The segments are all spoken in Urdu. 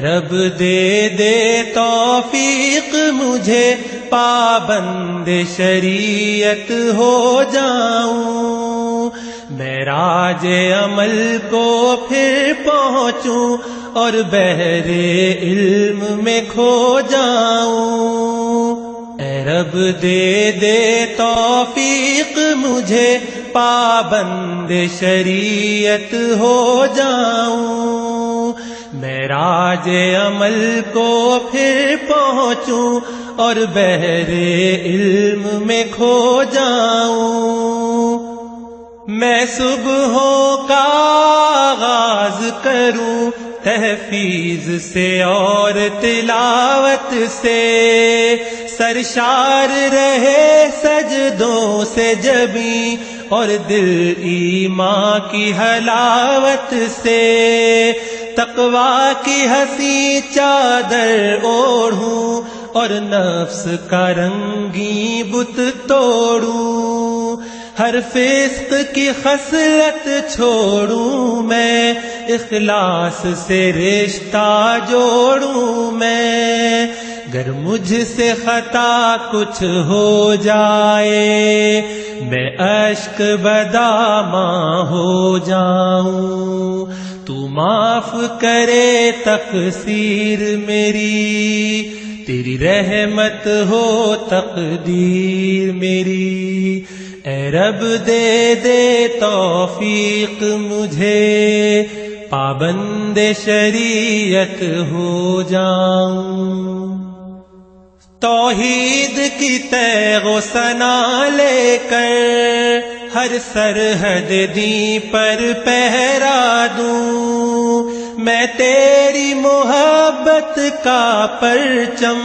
رب دے دے توفیق مجھے پابند شریعت ہو جاؤں، معراج عمل کو پھر پہنچوں اور بحر علم میں کھو جاؤں۔ اے رب دے دے توفیق مجھے پابند شریعت ہو جاؤں، معراج عمل کو پھر پہنچوں اور بحر علم میں کھو جاؤں۔ میں صبحوں کا آغاز کروں تحفیظ سے اور تلاوت سے، سرشار رہے سجدوں سے جبیں اور دل ایمان کی حلاوت سے، تقویٰ کی حسین چادر اوڑھوں اور نفس کا رنگی بت توڑوں، ہر فسق کی خصلت چھوڑوں میں، اخلاص سے رشتہ جوڑوں میں، گر مجھ سے خطا کچھ ہو جائے میں اشک بداماں ہو جاؤں، تو معاف کرے تقصیر میری، تیری رحمت ہو تقدیر میری۔ اے رب دے دے توفیق مجھے پابند شریعت ہو جاؤں، توحید کی تیغ و ثنا لے کر ہر سرحد دی پر پہرا دوں، میں تیری محبت کا پرچم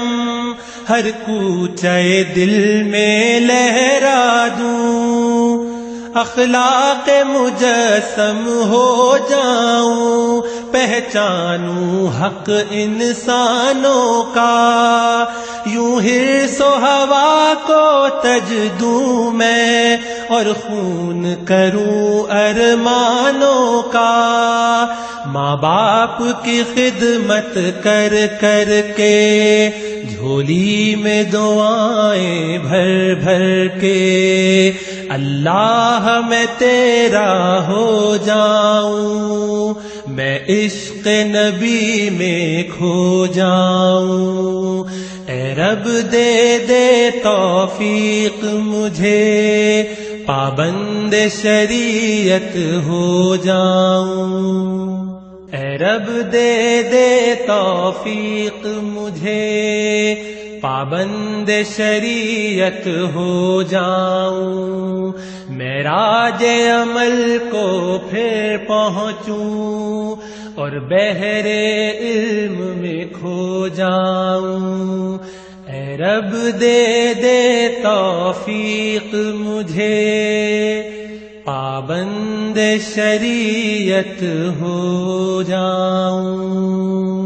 ہر کوچے دل میں لہرا دوں، اخلاق مجسم ہو جاؤں، پہچانوں حق انسانوں کا، یوں حرص و ہوا کو تج دوں میں اور خون کروں ارمانوں کا، ماں باپ کی خدمت کر کر کے جھولی میں دعائیں بھر بھر کے، اللہ میں تیرا ہو جاؤں، میں عشق نبی میں کھو جاؤں۔ اے رب دے دے توفیق مجھے پابند شریعت ہو جاؤں، اے رب دے دے توفیق مجھے پابند شریعت ہو جاؤں، معراج عمل کو پھر پہنچوں اور بحر علم میں کھو جاؤں۔ اے رب دے دے توفیق مجھے پابند شریعت ہو جاؤں۔